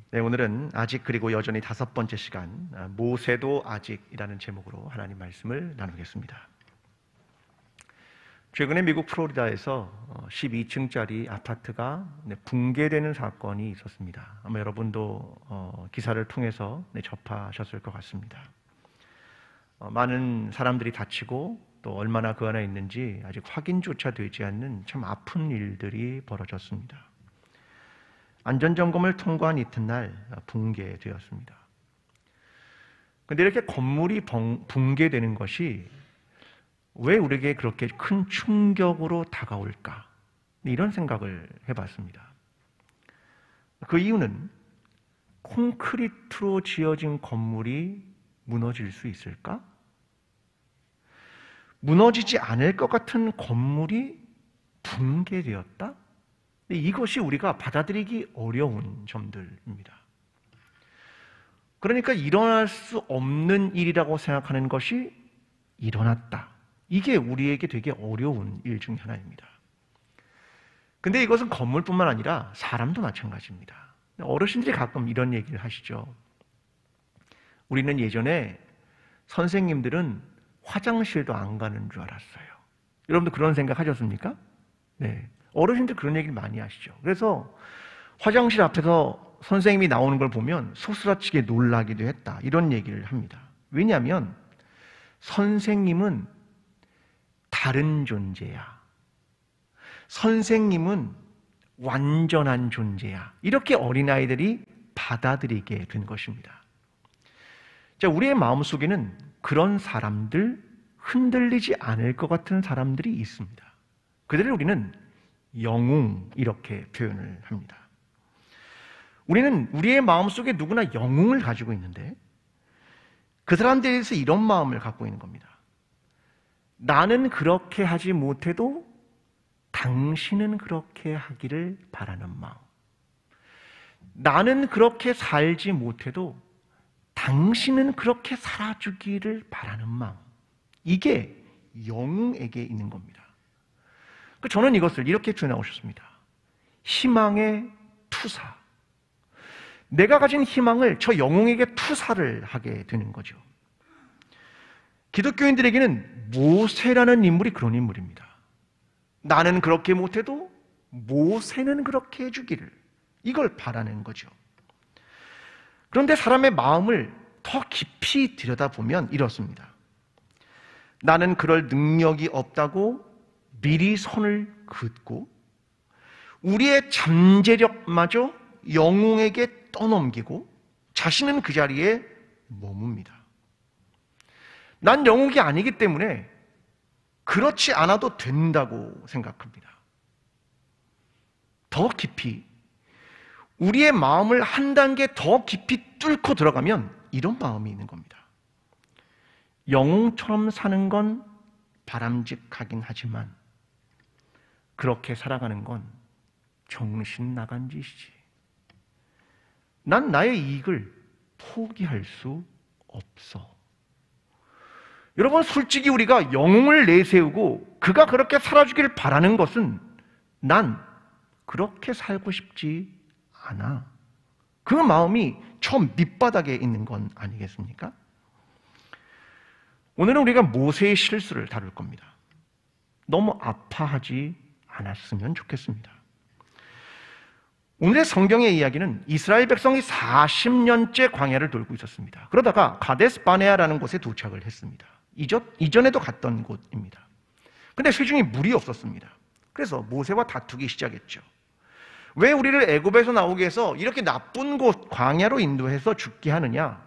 네, 오늘은 아직 그리고 여전히 5번째 시간 모세도 아직이라는 제목으로 하나님 말씀을 나누겠습니다. 최근에 미국 플로리다에서 12층짜리 아파트가 붕괴되는 사건이 있었습니다. 아마 여러분도 기사를 통해서 접하셨을 것 같습니다. 많은 사람들이 다치고 또 얼마나 그 안에 있는지 아직 확인조차 되지 않는 참 아픈 일들이 벌어졌습니다. 안전점검을 통과한 이튿날 붕괴되었습니다. 그런데 이렇게 건물이 붕괴되는 것이 왜 우리에게 그렇게 큰 충격으로 다가올까? 이런 생각을 해봤습니다. 그 이유는 콘크리트로 지어진 건물이 무너질 수 있을까? 무너지지 않을 것 같은 건물이 붕괴되었다? 이것이 우리가 받아들이기 어려운 점들입니다. 그러니까 일어날 수 없는 일이라고 생각하는 것이 일어났다. 이게 우리에게 되게 어려운 일 중 하나입니다. 근데 이것은 건물뿐만 아니라 사람도 마찬가지입니다. 어르신들이 가끔 이런 얘기를 하시죠. 우리는 예전에 선생님들은 화장실도 안 가는 줄 알았어요. 여러분도 그런 생각 하셨습니까? 네. 어르신들 그런 얘기를 많이 하시죠. 그래서 화장실 앞에서 선생님이 나오는 걸 보면 소스라치게 놀라기도 했다. 이런 얘기를 합니다. 왜냐하면 선생님은 다른 존재야. 선생님은 완전한 존재야. 이렇게 어린아이들이 받아들이게 된 것입니다. 자, 우리의 마음속에는 그런 사람들, 흔들리지 않을 것 같은 사람들이 있습니다. 그들을 우리는 영웅 이렇게 표현을 합니다. 우리는 우리의 마음속에 누구나 영웅을 가지고 있는데 그 사람들에 대해서 이런 마음을 갖고 있는 겁니다. 나는 그렇게 하지 못해도 당신은 그렇게 하기를 바라는 마음. 나는 그렇게 살지 못해도 당신은 그렇게 살아주기를 바라는 마음. 이게 영웅에게 있는 겁니다. 저는 이것을 이렇게 표현하고 싶습니다. 희망의 투사. 내가 가진 희망을 저 영웅에게 투사를 하게 되는 거죠. 기독교인들에게는 모세라는 인물이 그런 인물입니다. 나는 그렇게 못해도 모세는 그렇게 해주기를, 이걸 바라는 거죠. 그런데 사람의 마음을 더 깊이 들여다보면 이렇습니다. 나는 그럴 능력이 없다고 미리 선을 긋고 우리의 잠재력마저 영웅에게 떠넘기고 자신은 그 자리에 머뭅니다. 난 영웅이 아니기 때문에 그렇지 않아도 된다고 생각합니다. 더 깊이 우리의 마음을 한 단계 더 깊이 뚫고 들어가면 이런 마음이 있는 겁니다. 영웅처럼 사는 건 바람직하긴 하지만 그렇게 살아가는 건 정신 나간 짓이지. 난 나의 이익을 포기할 수 없어. 여러분, 솔직히 우리가 영웅을 내세우고 그가 그렇게 살아주기를 바라는 것은 난 그렇게 살고 싶지 않아. 그 마음이 저 밑바닥에 있는 건 아니겠습니까? 오늘은 우리가 모세의 실수를 다룰 겁니다. 너무 아파하지 않았으면 좋겠습니다. 오늘의 성경의 이야기는 이스라엘 백성이 40년째 광야를 돌고 있었습니다. 그러다가 가데스 바네아라는 곳에 도착을 했습니다. 이전에도 갔던 곳입니다. 근데 세중에 물이 없었습니다. 그래서 모세와 다투기 시작했죠. 왜 우리를 애굽에서 나오게 해서 이렇게 나쁜 곳 광야로 인도해서 죽게 하느냐?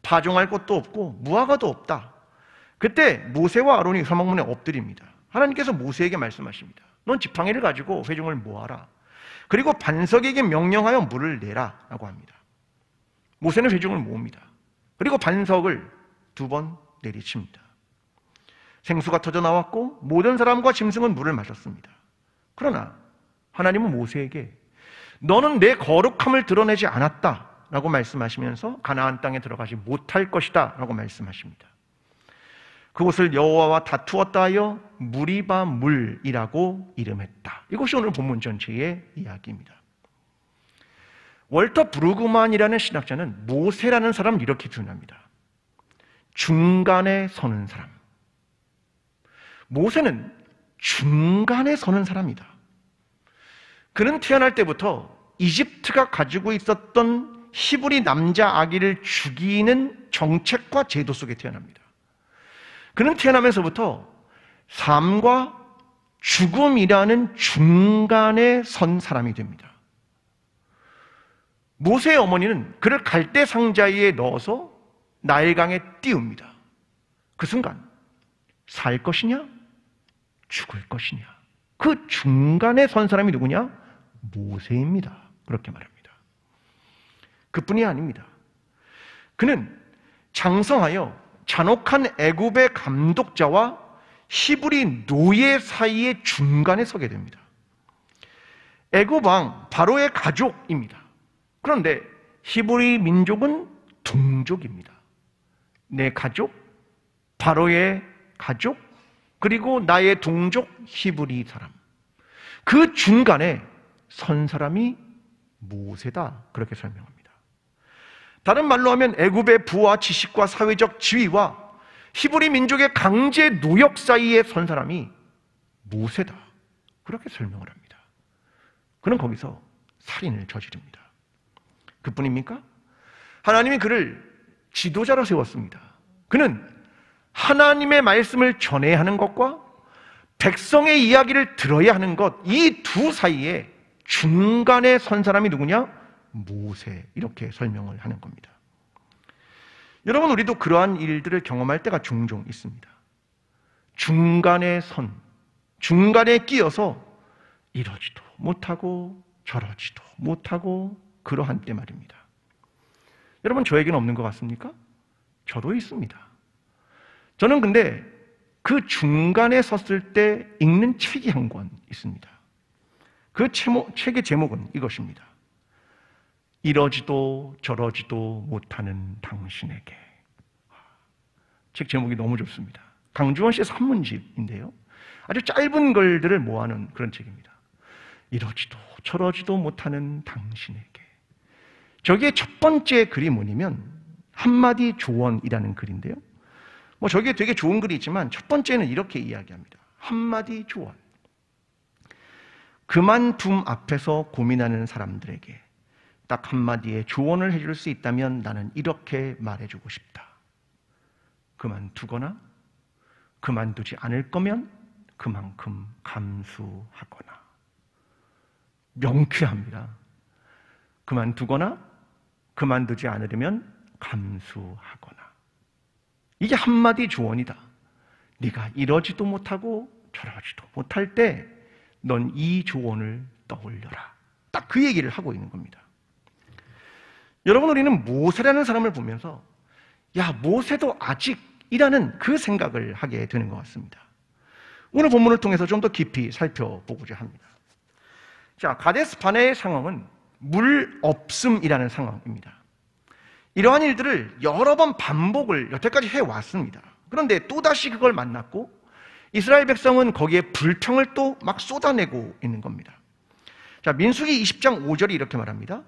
파종할 곳도 없고 무화과도 없다. 그때 모세와 아론이 사막문에 엎드립니다. 하나님께서 모세에게 말씀하십니다. 넌 지팡이를 가지고 회중을 모아라. 그리고 반석에게 명령하여 물을 내라 라고 합니다. 모세는 회중을 모읍니다. 그리고 반석을 2번 내리칩니다. 생수가 터져 나왔고 모든 사람과 짐승은 물을 마셨습니다. 그러나 하나님은 모세에게 너는 내 거룩함을 드러내지 않았다 라고 말씀하시면서 가나안 땅에 들어가지 못할 것이다 라고 말씀하십니다. 그곳을 여호와와 다투었다 하여 무리바 물이라고 이름했다. 이것이 오늘 본문 전체의 이야기입니다. 월터 브루그만이라는 신학자는 모세라는 사람을 이렇게 표현합니다. 중간에 서는 사람. 모세는 중간에 서는 사람이다. 그는 태어날 때부터 이집트가 가지고 있었던 히브리 남자 아기를 죽이는 정책과 제도 속에 태어납니다. 그는 태어나면서부터 삶과 죽음이라는 중간에 선 사람이 됩니다. 모세의 어머니는 그를 갈대 상자 위에 넣어서 나일강에 띄웁니다. 그 순간 살 것이냐 죽을 것이냐, 그 중간에 선 사람이 누구냐? 모세입니다. 그렇게 말합니다. 그뿐이 아닙니다. 그는 장성하여 잔혹한 애굽의 감독자와 히브리 노예 사이의 중간에 서게 됩니다. 애굽 왕 바로의 가족입니다. 그런데 히브리 민족은 동족입니다. 내 가족, 바로의 가족, 그리고 나의 동족 히브리 사람. 그 중간에 선 사람이 모세다. 그렇게 설명합니다. 다른 말로 하면 애굽의 부와 지식과 사회적 지위와 히브리 민족의 강제 노역 사이에 선 사람이 모세다. 그렇게 설명을 합니다. 그는 거기서 살인을 저지릅니다. 그뿐입니까? 하나님이 그를 지도자로 세웠습니다. 그는 하나님의 말씀을 전해야 하는 것과 백성의 이야기를 들어야 하는 것, 이 두 사이에 중간에 선 사람이 누구냐? 모세. 이렇게 설명을 하는 겁니다. 여러분, 우리도 그러한 일들을 경험할 때가 종종 있습니다. 중간에 선, 중간에 끼어서 이러지도 못하고 저러지도 못하고 그러한 때 말입니다. 여러분, 저에게는 없는 것 같습니까? 저도 있습니다. 저는 근데 그 중간에 섰을 때 읽는 책이 한 권 있습니다. 그 책의 제목은 이것입니다. 이러지도 저러지도 못하는 당신에게. 책 제목이 너무 좋습니다. 강주원 씨의 산문집인데요. 아주 짧은 글들을 모아놓은 그런 책입니다. 이러지도 저러지도 못하는 당신에게. 저기에 첫 번째 글이 뭐냐면 한마디 조언이라는 글인데요. 저기에 되게 좋은 글이 있지만 첫 번째는 이렇게 이야기합니다. 한마디 조언. 그만둠 앞에서 고민하는 사람들에게 딱 한마디의 조언을 해줄 수 있다면 나는 이렇게 말해주고 싶다. 그만두거나 그만두지 않을 거면 그만큼 감수하거나. 명쾌합니다. 그만두거나 그만두지 않으려면 감수하거나. 이게 한마디 조언이다. 네가 이러지도 못하고 저러지도 못할 때 넌 이 조언을 떠올려라. 딱 그 얘기를 하고 있는 겁니다. 여러분, 우리는 모세라는 사람을 보면서 야, 모세도 아직이라는 그 생각을 하게 되는 것 같습니다. 오늘 본문을 통해서 좀 더 깊이 살펴보고자 합니다. 자, 가데스 바네의 상황은 물 없음이라는 상황입니다. 이러한 일들을 여러 번 반복을 여태까지 해왔습니다. 그런데 또다시 그걸 만났고 이스라엘 백성은 거기에 불평을 또 막 쏟아내고 있는 겁니다. 자, 민수기 20장 5절이 이렇게 말합니다.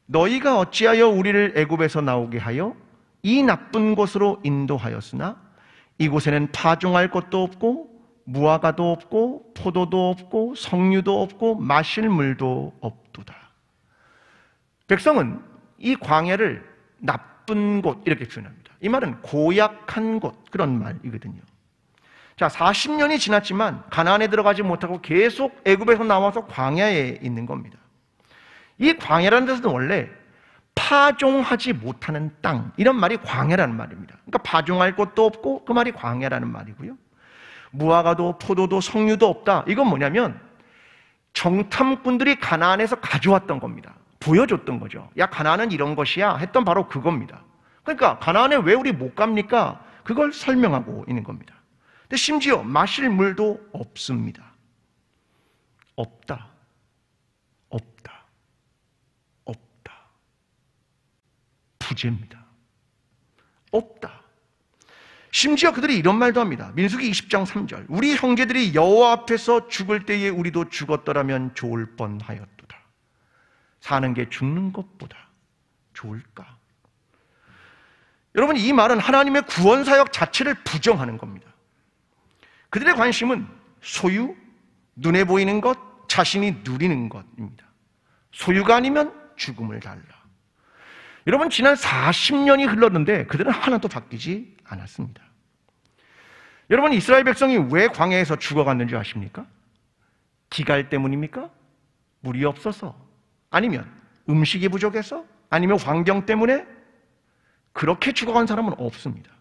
너희가 어찌하여 우리를 애굽에서 나오게 하여 이 나쁜 곳으로 인도하였으나 이곳에는 파종할 것도 없고 무화과도 없고 포도도 없고 석류도 없고 마실 물도 없도다. 백성은 이 광야를 나쁜 곳 이렇게 표현합니다. 이 말은 고약한 곳, 그런 말이거든요. 자, 40년이 지났지만 가나안에 들어가지 못하고 계속 애굽에서 나와서 광야에 있는 겁니다. 이 광야라는 뜻은 원래 파종하지 못하는 땅, 이런 말이 광야라는 말입니다. 그러니까 파종할 것도 없고 그 말이 광야라는 말이고요. 무화과도 포도도 석류도 없다. 이건 뭐냐면 정탐꾼들이 가나안에서 가져왔던 겁니다. 보여줬던 거죠. 야, 가나안은 이런 것이야 했던 바로 그겁니다. 그러니까 가나안에 왜 우리 못 갑니까? 그걸 설명하고 있는 겁니다. 근데 심지어 마실 물도 없습니다. 없다. 없다. 없다. 부재입니다. 없다. 심지어 그들이 이런 말도 합니다. 민수기 20장 3절. 우리 형제들이 여호와 앞에서 죽을 때에 우리도 죽었더라면 좋을 뻔하였도다. 사는 게 죽는 것보다 좋을까? 여러분, 이 말은 하나님의 구원 사역 자체를 부정하는 겁니다. 그들의 관심은 소유, 눈에 보이는 것, 자신이 누리는 것입니다. 소유가 아니면 죽음을 달라. 여러분, 지난 40년이 흘렀는데 그들은 하나도 바뀌지 않았습니다. 여러분, 이스라엘 백성이 왜 광야에서 죽어갔는지 아십니까? 기갈 때문입니까? 물이 없어서? 아니면 음식이 부족해서? 아니면 환경 때문에? 그렇게 죽어간 사람은 없습니다.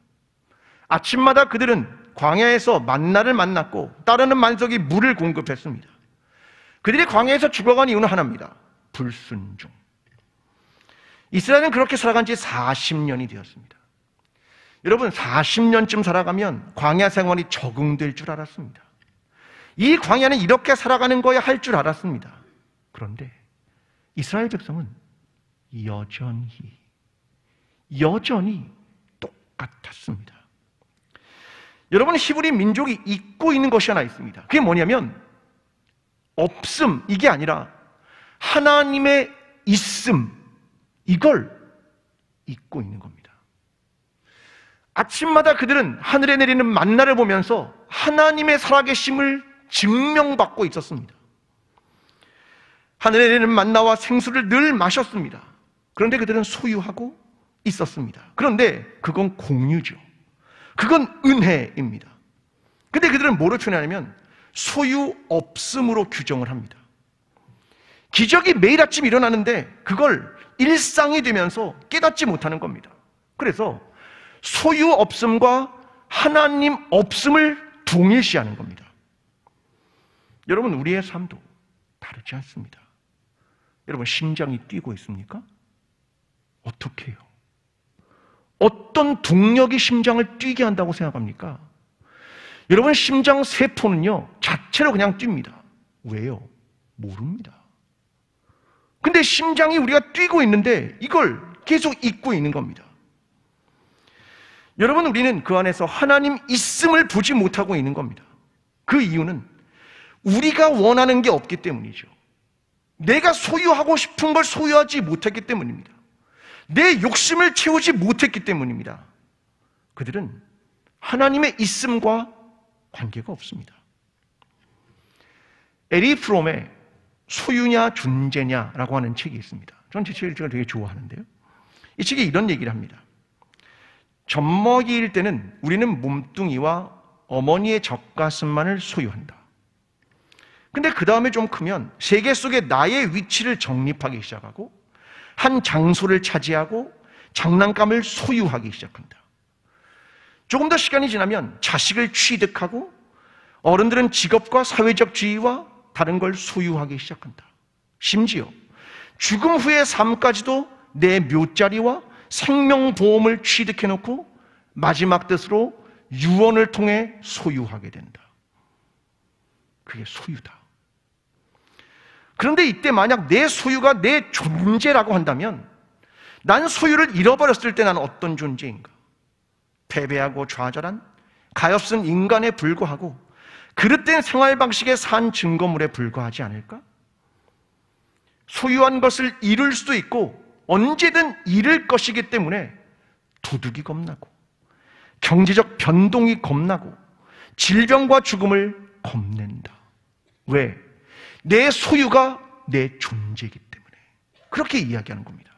아침마다 그들은 광야에서 만나를 만났고 따르는 만석이 물을 공급했습니다. 그들이 광야에서 죽어간 이유는 하나입니다. 불순종. 이스라엘은 그렇게 살아간 지 40년이 되었습니다. 여러분, 40년쯤 살아가면 광야 생활이 적응될 줄 알았습니다. 이 광야는 이렇게 살아가는 거야 할 줄 알았습니다. 그런데 이스라엘 백성은 여전히 똑같았습니다. 여러분, 히브리 민족이 잊고 있는 것이 하나 있습니다. 그게 뭐냐면 없음, 이게 아니라 하나님의 있음, 이걸 잊고 있는 겁니다. 아침마다 그들은 하늘에 내리는 만나를 보면서 하나님의 살아계심을 증명받고 있었습니다. 하늘에 내리는 만나와 생수를 늘 마셨습니다. 그런데 그들은 소유하고 있었습니다. 그런데 그건 공유죠. 그건 은혜입니다. 근데 그들은 뭐로 표현하냐면 소유 없음으로 규정을 합니다. 기적이 매일 아침 일어나는데 그걸 일상이 되면서 깨닫지 못하는 겁니다. 그래서 소유 없음과 하나님 없음을 동일시하는 겁니다. 여러분, 우리의 삶도 다르지 않습니다. 여러분, 심장이 뛰고 있습니까? 어떻게 해요? 어떤 동력이 심장을 뛰게 한다고 생각합니까? 여러분, 심장 세포는요 자체로 그냥 뜁니다. 왜요? 모릅니다. 근데 심장이 우리가 뛰고 있는데 이걸 계속 잊고 있는 겁니다. 여러분, 우리는 그 안에서 하나님 있음을 보지 못하고 있는 겁니다. 그 이유는 우리가 원하는 게 없기 때문이죠. 내가 소유하고 싶은 걸 소유하지 못했기 때문입니다. 내 욕심을 채우지 못했기 때문입니다. 그들은 하나님의 있음과 관계가 없습니다. 에리 프롬의 소유냐 존재냐라고 하는 책이 있습니다. 저는 제 책을 되게 좋아하는데요. 이 책에 이런 얘기를 합니다. 젖먹이일 때는 우리는 몸뚱이와 어머니의 젖가슴만을 소유한다. 근데 그 다음에 좀 크면 세계 속에 나의 위치를 정립하기 시작하고 한 장소를 차지하고 장난감을 소유하기 시작한다. 조금 더 시간이 지나면 자식을 취득하고 어른들은 직업과 사회적 지위와 다른 걸 소유하기 시작한다. 심지어 죽음 후의 삶까지도 내 묘자리와 생명보험을 취득해놓고 마지막 뜻으로 유언을 통해 소유하게 된다. 그게 소유다. 그런데 이때 만약 내 소유가 내 존재라고 한다면 난 소유를 잃어버렸을 때 나는 어떤 존재인가? 패배하고 좌절한 가엾은 인간에 불과하고 그릇된 생활 방식의 산 증거물에 불과하지 않을까? 소유한 것을 잃을 수도 있고 언제든 잃을 것이기 때문에 도둑이 겁나고 경제적 변동이 겁나고 질병과 죽음을 겁낸다. 왜? 내 소유가 내 존재이기 때문에 그렇게 이야기하는 겁니다.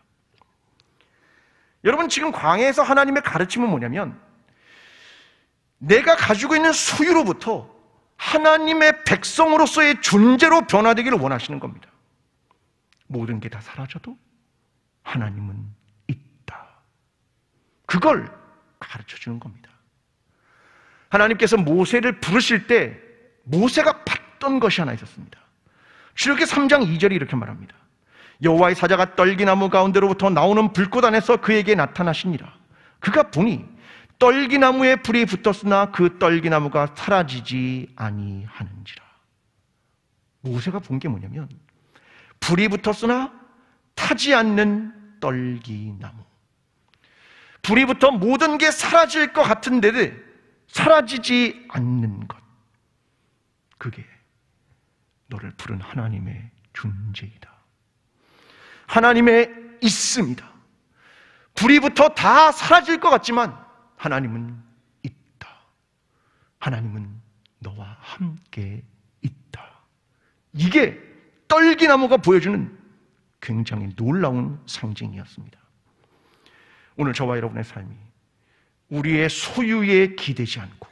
여러분, 지금 광야에서 하나님의 가르침은 뭐냐면 내가 가지고 있는 소유로부터 하나님의 백성으로서의 존재로 변화되기를 원하시는 겁니다. 모든 게 다 사라져도 하나님은 있다. 그걸 가르쳐주는 겁니다. 하나님께서 모세를 부르실 때 모세가 봤던 것이 하나 있었습니다. 출애굽기 3장 2절이 이렇게 말합니다. 여호와의 사자가 떨기나무 가운데로부터 나오는 불꽃 안에서 그에게 나타나시니라. 그가 보니 떨기나무에 불이 붙었으나 그 떨기나무가 사라지지 아니하는지라. 모세가 본 게 뭐냐면 불이 붙었으나 타지 않는 떨기나무. 불이 붙어 모든 게 사라질 것 같은데 사라지지 않는 것. 그게 너를 부른 하나님의 존재이다. 하나님의 있습니다. 불이 붙어 다 사라질 것 같지만 하나님은 있다. 하나님은 너와 함께 있다. 이게 떨기나무가 보여주는 굉장히 놀라운 상징이었습니다. 오늘 저와 여러분의 삶이 우리의 소유에 기대지 않고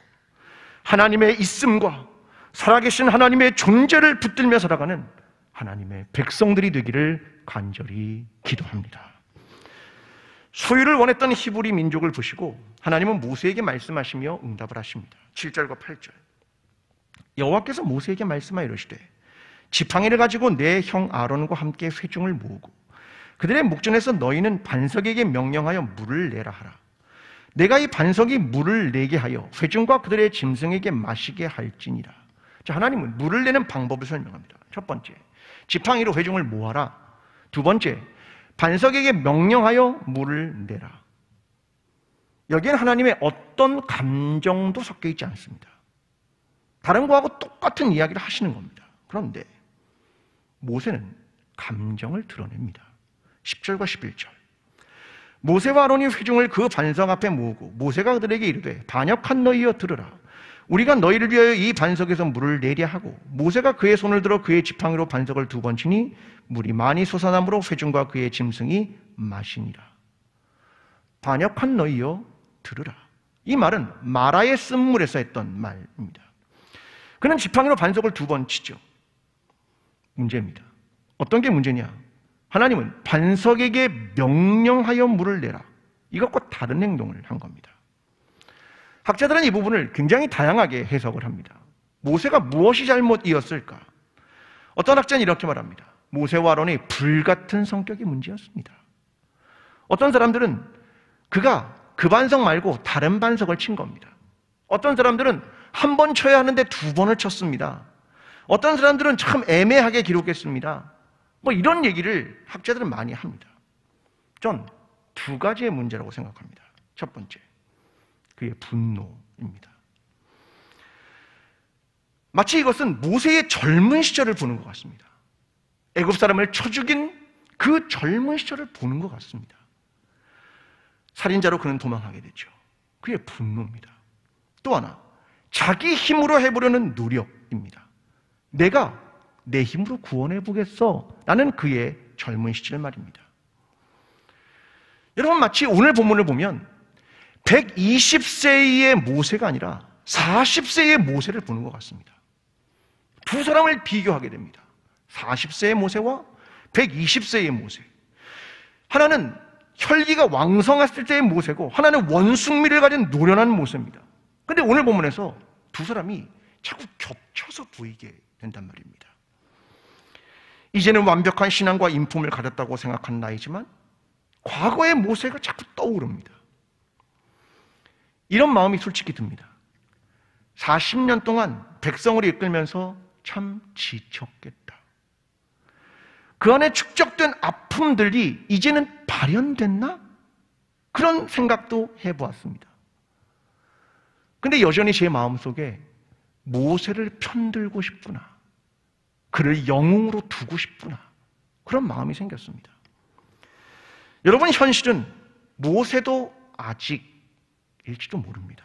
하나님의 있음과 살아계신 하나님의 존재를 붙들며 살아가는 하나님의 백성들이 되기를 간절히 기도합니다. 소유를 원했던 히브리 민족을 보시고 하나님은 모세에게 말씀하시며 응답을 하십니다. 7절과 8절. 여호와께서 모세에게 말씀하여 이르시되 지팡이를 가지고 내 형 아론과 함께 회중을 모으고 그들의 목전에서 너희는 반석에게 명령하여 물을 내라 하라. 내가 이 반석이 물을 내게 하여 회중과 그들의 짐승에게 마시게 할지니라. 자, 하나님은 물을 내는 방법을 설명합니다. 첫 번째, 지팡이로 회중을 모아라. 두 번째, 반석에게 명령하여 물을 내라. 여기에는 하나님의 어떤 감정도 섞여 있지 않습니다. 다른 거하고 똑같은 이야기를 하시는 겁니다. 그런데 모세는 감정을 드러냅니다. 10절과 11절. 모세와 아론이 회중을 그 반석 앞에 모으고 모세가 그들에게 이르되 반역한 너희여 들으라. 우리가 너희를 위하여 이 반석에서 물을 내려 하고 모세가 그의 손을 들어 그의 지팡이로 반석을 2번 치니 물이 많이 솟아나므로 회중과 그의 짐승이 마시니라. 반역한 너희여 들으라. 이 말은 마라의 쓴물에서 했던 말입니다. 그는 지팡이로 반석을 2번 치죠. 문제입니다. 어떤 게 문제냐? 하나님은 반석에게 명령하여 물을 내라. 이것과 다른 행동을 한 겁니다. 학자들은 이 부분을 굉장히 다양하게 해석을 합니다. 모세가 무엇이 잘못이었을까? 어떤 학자는 이렇게 말합니다. 모세와 아론의 불같은 성격이 문제였습니다. 어떤 사람들은 그가 그 반석 말고 다른 반석을 친 겁니다. 어떤 사람들은 한 번 쳐야 하는데 2번을 쳤습니다. 어떤 사람들은 참 애매하게 기록했습니다. 뭐 이런 얘기를 학자들은 많이 합니다. 전 2가지의 문제라고 생각합니다. 첫 번째, 그의 분노입니다. 마치 이것은 모세의 젊은 시절을 보는 것 같습니다. 애굽 사람을 쳐 죽인 그 젊은 시절을 보는 것 같습니다. 살인자로 그는 도망하게 됐죠. 그의 분노입니다. 또 하나, 자기 힘으로 해보려는 노력입니다. 내가 내 힘으로 구원해 보겠어. 라는 그의 젊은 시절 말입니다. 여러분, 마치 오늘 본문을 보면 120세의 모세가 아니라 40세의 모세를 보는 것 같습니다. 두 사람을 비교하게 됩니다. 40세의 모세와 120세의 모세. 하나는 혈기가 왕성했을 때의 모세고 하나는 원숭미를 가진 노련한 모세입니다. 그런데 오늘 본문에서 두 사람이 자꾸 겹쳐서 보이게 된단 말입니다. 이제는 완벽한 신앙과 인품을 가졌다고 생각한 나이지만 과거의 모세가 자꾸 떠오릅니다. 이런 마음이 솔직히 듭니다. 40년 동안 백성을 이끌면서 참 지쳤겠다. 그 안에 축적된 아픔들이 이제는 발현됐나? 그런 생각도 해보았습니다. 근데 여전히 제 마음속에 모세를 편들고 싶구나. 그를 영웅으로 두고 싶구나. 그런 마음이 생겼습니다. 여러분, 현실은 모세도 아직일지도 모릅니다.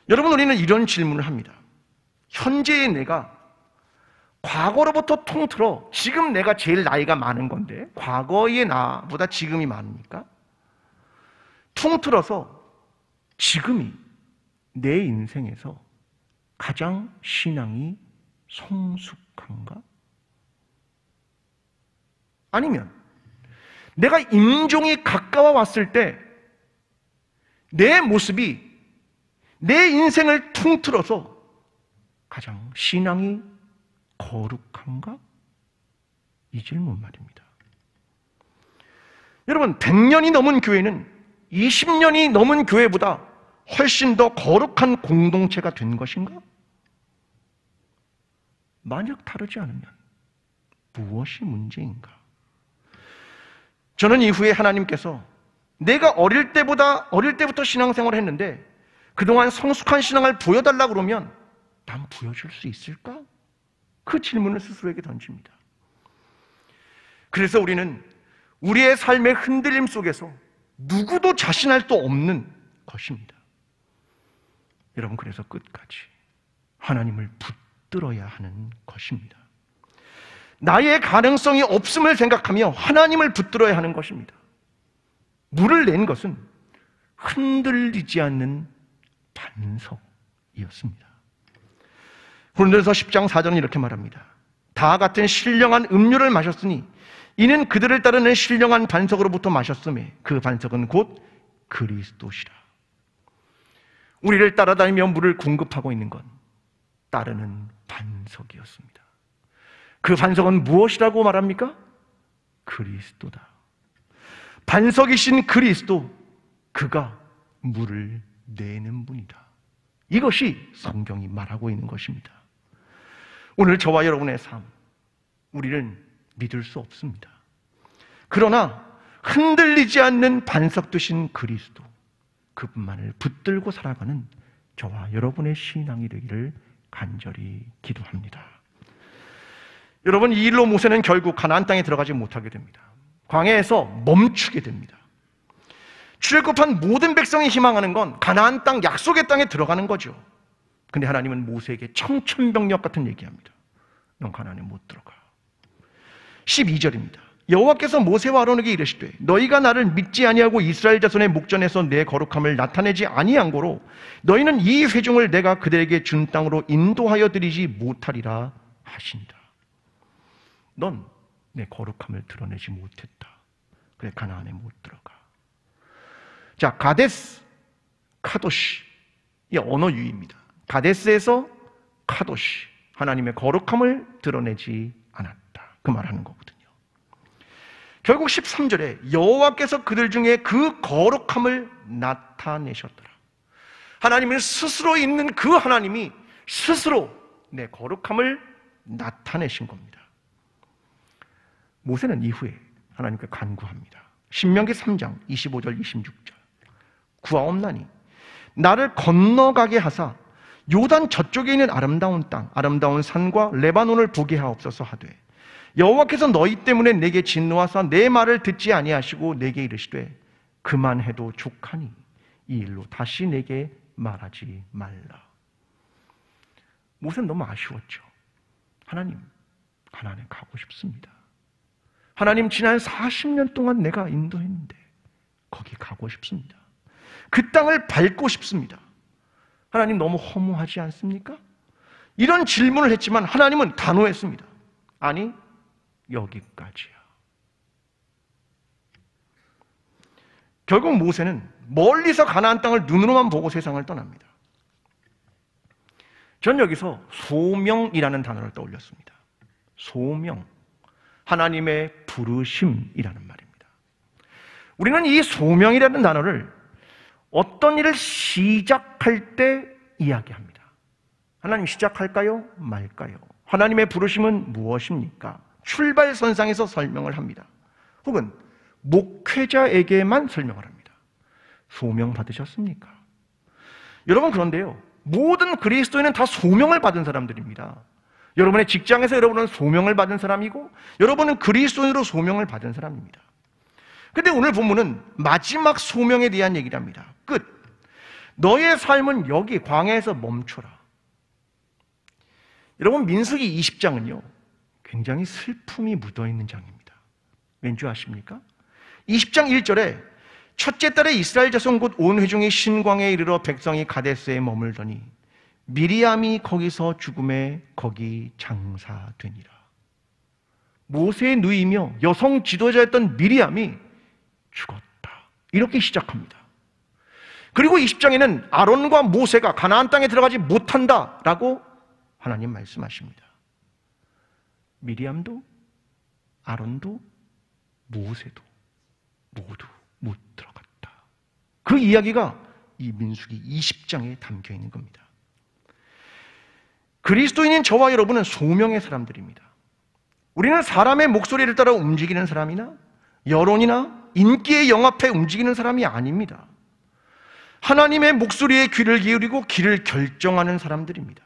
여러분, 우리는 이런 질문을 합니다. 현재의 내가 과거로부터 통틀어 지금 내가 제일 나이가 많은 건데 과거의 나보다 지금이 많으니까 통틀어서 지금이 내 인생에서 가장 신앙이 성숙한가? 아니면 내가 임종이 가까워 왔을 때 내 모습이 내 인생을 통틀어서 가장 신앙이 거룩한가? 이 질문 말입니다. 여러분, 100년이 넘은 교회는 20년이 넘은 교회보다 훨씬 더 거룩한 공동체가 된 것인가? 만약 다르지 않으면 무엇이 문제인가? 저는 이후에 하나님께서 내가 어릴 때부터 신앙생활을 했는데 그동안 성숙한 신앙을 보여달라고 그러면 난 보여줄 수 있을까? 그 질문을 스스로에게 던집니다. 그래서 우리는 우리의 삶의 흔들림 속에서 누구도 자신할 수 없는 것입니다. 여러분, 그래서 끝까지 하나님을 붙들어야 하는 것입니다. 나의 가능성이 없음을 생각하며 하나님을 붙들어야 하는 것입니다. 물을 낸 것은 흔들리지 않는 반석이었습니다. 고린도전서 10장 4절은 이렇게 말합니다. 다 같은 신령한 음료를 마셨으니 이는 그들을 따르는 신령한 반석으로부터 마셨음에 그 반석은 곧 그리스도시라. 우리를 따라다니며 물을 공급하고 있는 건 따르는 반석이었습니다. 그 반석은 무엇이라고 말합니까? 그리스도다. 반석이신 그리스도, 그가 물을 내는 분이다. 이것이 성경이 말하고 있는 것입니다. 오늘 저와 여러분의 삶, 우리는 믿을 수 없습니다. 그러나 흔들리지 않는 반석 되신 그리스도, 그분만을 붙들고 살아가는 저와 여러분의 신앙이 되기를 간절히 기도합니다. 여러분, 이 일로 모세는 결국 가나안 땅에 들어가지 못하게 됩니다. 광야에서 멈추게 됩니다. 출애굽한 모든 백성이 희망하는 건 가나안 땅, 약속의 땅에 들어가는 거죠. 근데 하나님은 모세에게 청천벽력 같은 얘기합니다. 넌 가나안에 못 들어가. 12절입니다. 여호와께서 모세와 아론에게 이르시되 너희가 나를 믿지 아니하고 이스라엘 자손의 목전에서 내 거룩함을 나타내지 아니한 고로 너희는 이 회중을 내가 그들에게 준 땅으로 인도하여 드리지 못하리라 하신다. 넌 내 거룩함을 드러내지 못했다. 그래 가나안에 못 들어가. 자, 가데스, 카도시, 이 언어 유희입니다. 가데스에서 카도시, 하나님의 거룩함을 드러내지 않았다. 그 말하는 거거든요. 결국 13절에 여호와께서 그들 중에 그 거룩함을 나타내셨더라. 하나님은 스스로 있는 그 하나님이 스스로 내 거룩함을 나타내신 겁니다. 모세는 이후에 하나님께 간구합니다. 신명기 3장 25절 26절 구하옵나니 나를 건너가게 하사 요단 저쪽에 있는 아름다운 땅, 아름다운 산과 레바논을 보게 하옵소서 하되 여호와께서 너희 때문에 내게 진노하사 내 말을 듣지 아니하시고 내게 이르시되 그만해도 족하니 이 일로 다시 내게 말하지 말라. 모세는 너무 아쉬웠죠. 하나님, 가나안에 가고 싶습니다. 하나님, 지난 40년 동안 내가 인도했는데 거기 가고 싶습니다. 그 땅을 밟고 싶습니다. 하나님, 너무 허무하지 않습니까? 이런 질문을 했지만 하나님은 단호했습니다. 아니, 여기까지야. 결국 모세는 멀리서 가나안 땅을 눈으로만 보고 세상을 떠납니다. 전 여기서 소명이라는 단어를 떠올렸습니다. 소명, 하나님의 부르심이라는 말입니다. 우리는 이 소명이라는 단어를 어떤 일을 시작할 때 이야기합니다. 하나님 시작할까요? 말까요? 하나님의 부르심은 무엇입니까? 출발선상에서 설명을 합니다. 혹은 목회자에게만 설명을 합니다. 소명 받으셨습니까? 여러분, 그런데요, 모든 그리스도인은 다 소명을 받은 사람들입니다. 여러분의 직장에서 여러분은 소명을 받은 사람이고 여러분은 그리스도인으로 소명을 받은 사람입니다. 근데 오늘 본문은 마지막 소명에 대한 얘기를 합니다. 끝. 너의 삶은 여기 광야에서 멈춰라. 여러분, 민수기 20장은요 굉장히 슬픔이 묻어있는 장입니다. 왠지 아십니까? 20장 1절에 첫째 달에 이스라엘 자손 곧 온 회중이 신광에 이르러 백성이 가데스에 머물더니 미리암이 거기서 죽음에 거기 장사되니라. 모세의 누이며 여성 지도자였던 미리암이 죽었다. 이렇게 시작합니다. 그리고 20장에는 아론과 모세가 가나안 땅에 들어가지 못한다라고 하나님 말씀하십니다. 미리암도 아론도 모세도 모두 못 들어갔다. 그 이야기가 이 민수기 20장에 담겨 있는 겁니다. 그리스도인인 저와 여러분은 소명의 사람들입니다. 우리는 사람의 목소리를 따라 움직이는 사람이나 여론이나 인기에 영합해 움직이는 사람이 아닙니다. 하나님의 목소리에 귀를 기울이고 길을 결정하는 사람들입니다.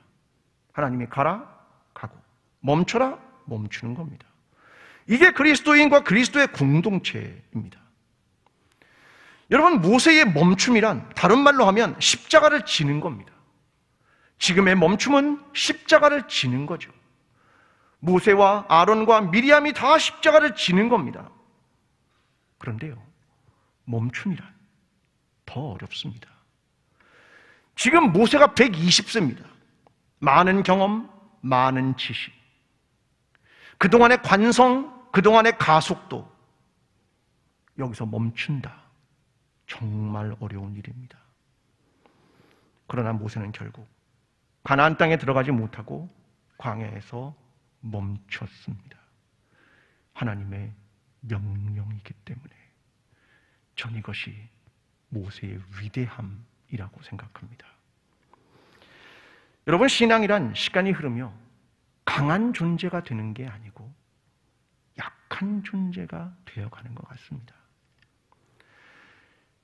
하나님이 가라, 가고 멈춰라, 멈추는 겁니다. 이게 그리스도인과 그리스도의 공동체입니다. 여러분, 모세의 멈춤이란 다른 말로 하면 십자가를 지는 겁니다. 지금의 멈춤은 십자가를 지는 거죠. 모세와 아론과 미리암이 다 십자가를 지는 겁니다. 그런데요, 멈춤이란 더 어렵습니다. 지금 모세가 120세입니다. 많은 경험, 많은 지식, 그동안의 관성, 그동안의 가속도, 여기서 멈춘다. 정말 어려운 일입니다. 그러나 모세는 결국 가나안 땅에 들어가지 못하고 광야에서 멈췄습니다. 하나님의 명령이기 때문에 전 이것이 모세의 위대함이라고 생각합니다. 여러분, 신앙이란 시간이 흐르며 강한 존재가 되는 게 아니고 약한 존재가 되어가는 것 같습니다.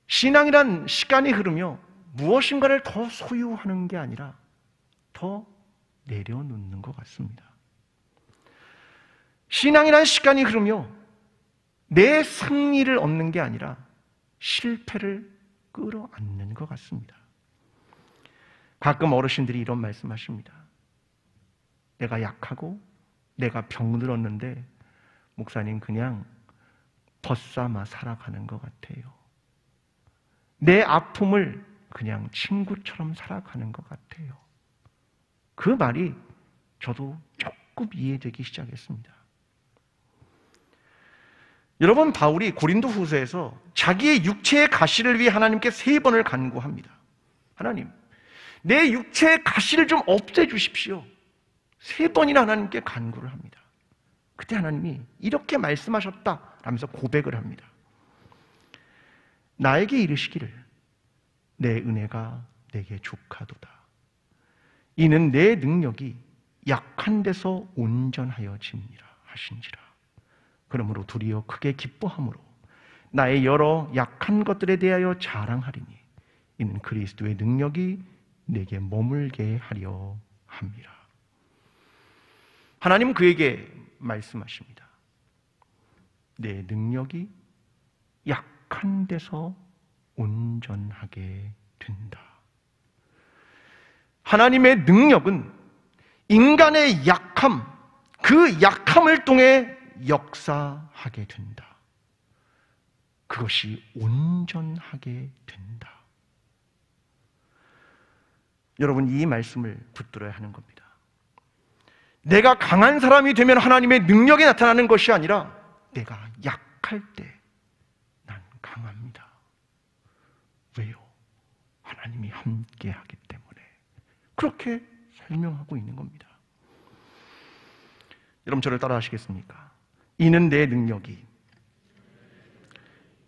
신앙이란 시간이 흐르며 무엇인가를 더 소유하는 게 아니라 더 내려놓는 것 같습니다. 신앙이란 시간이 흐르며 내 승리를 얻는 게 아니라 실패를 끌어안는 것 같습니다. 가끔 어르신들이 이런 말씀하십니다. 내가 약하고 내가 병들었는데 목사님 그냥 벗삼아 살아가는 것 같아요. 내 아픔을 그냥 친구처럼 살아가는 것 같아요. 그 말이 저도 조금 이해되기 시작했습니다. 여러분, 바울이 고린도 후서에서 자기의 육체의 가시를 위해 하나님께 3번을 간구합니다. 하나님, 내 육체의 가시를 좀 없애주십시오. 3번이나 하나님께 간구를 합니다. 그때 하나님이 이렇게 말씀하셨다 라면서 고백을 합니다. 나에게 이르시기를 내 은혜가 내게 족하도다. 이는 내 능력이 약한 데서 온전하여 짐니라 하신지라. 그러므로 도리어 크게 기뻐함으로 나의 여러 약한 것들에 대하여 자랑하리니 이는 그리스도의 능력이 내게 머물게 하려 함이라. 하나님은 그에게 말씀하십니다. 내 능력이 약한 데서 온전하게 된다. 하나님의 능력은 인간의 약함, 그 약함을 통해 역사하게 된다. 그것이 온전하게 된다. 여러분, 이 말씀을 붙들어야 하는 겁니다. 내가 강한 사람이 되면 하나님의 능력이 나타나는 것이 아니라 내가 약할 때 난 강합니다. 왜요? 하나님이 함께하기 때문에. 그렇게 설명하고 있는 겁니다. 여러분, 저를 따라 하시겠습니까? 이는 내 능력이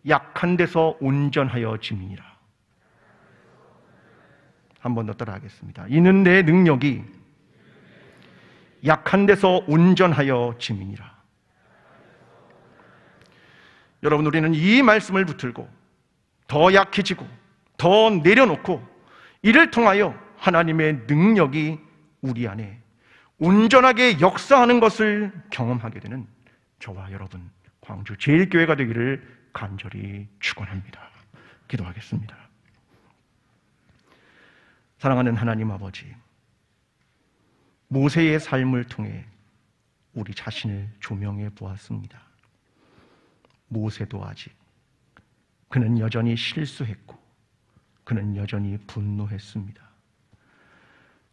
약한 데서 온전하여 짐이니라. 한 번 더 따라 하겠습니다. 이는 내 능력이 약한 데서 온전하여 짐이니라. 여러분, 우리는 이 말씀을 붙들고 더 약해지고 더 내려놓고 이를 통하여 하나님의 능력이 우리 안에 온전하게 역사하는 것을 경험하게 되는 저와 여러분 광주 제일교회가 되기를 간절히 축원합니다. 기도하겠습니다. 사랑하는 하나님 아버지, 모세의 삶을 통해 우리 자신을 조명해 보았습니다. 모세도 아직 그는 여전히 실수했고 그는 여전히 분노했습니다.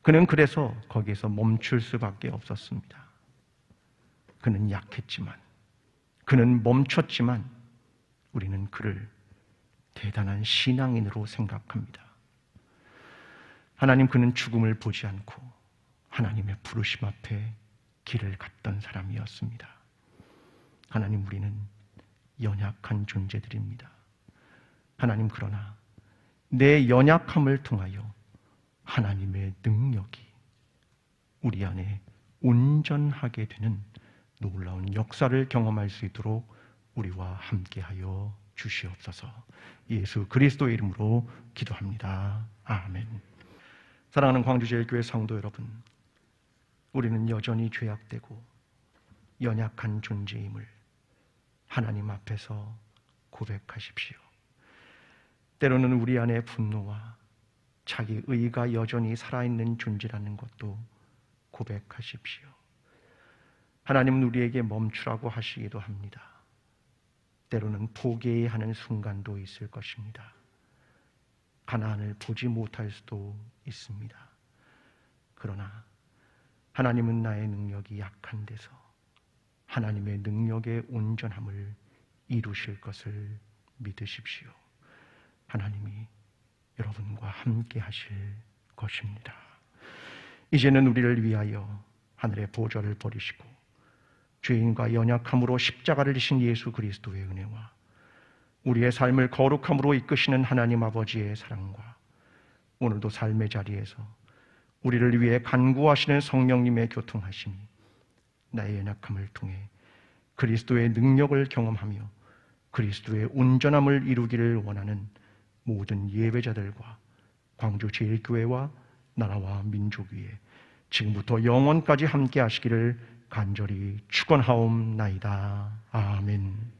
그는 그래서 거기에서 멈출 수밖에 없었습니다. 그는 약했지만, 그는 멈췄지만 우리는 그를 대단한 신앙인으로 생각합니다. 하나님, 그는 죽음을 보지 않고 하나님의 부르심 앞에 길을 갔던 사람이었습니다. 하나님, 우리는 연약한 존재들입니다. 하나님, 그러나 내 연약함을 통하여 하나님의 능력이 우리 안에 온전하게 되는 놀라운 역사를 경험할 수 있도록 우리와 함께하여 주시옵소서. 예수 그리스도의 이름으로 기도합니다. 아멘. 사랑하는 광주제일교회 성도 여러분, 우리는 여전히 죄악되고 연약한 존재임을 하나님 앞에서 고백하십시오. 때로는 우리 안에 분노와 자기 의가 여전히 살아있는 존재라는 것도 고백하십시오. 하나님은 우리에게 멈추라고 하시기도 합니다. 때로는 포기해야 하는 순간도 있을 것입니다. 가나안을 보지 못할 수도 있습니다. 그러나 하나님은 나의 능력이 약한 데서 하나님의 능력의 온전함을 이루실 것을 믿으십시오. 하나님이 여러분과 함께 하실 것입니다. 이제는 우리를 위하여 하늘의 보좌를 버리시고 죄인과 연약함으로 십자가를 지신 예수 그리스도의 은혜와 우리의 삶을 거룩함으로 이끄시는 하나님 아버지의 사랑과 오늘도 삶의 자리에서 우리를 위해 간구하시는 성령님의 교통하심이 나의 연약함을 통해 그리스도의 능력을 경험하며 그리스도의 온전함을 이루기를 원하는 모든 예배자들과 광주 제일교회와 나라와 민족 위에 지금부터 영원까지 함께 하시기를 간절히 축원하옵나이다. 아멘.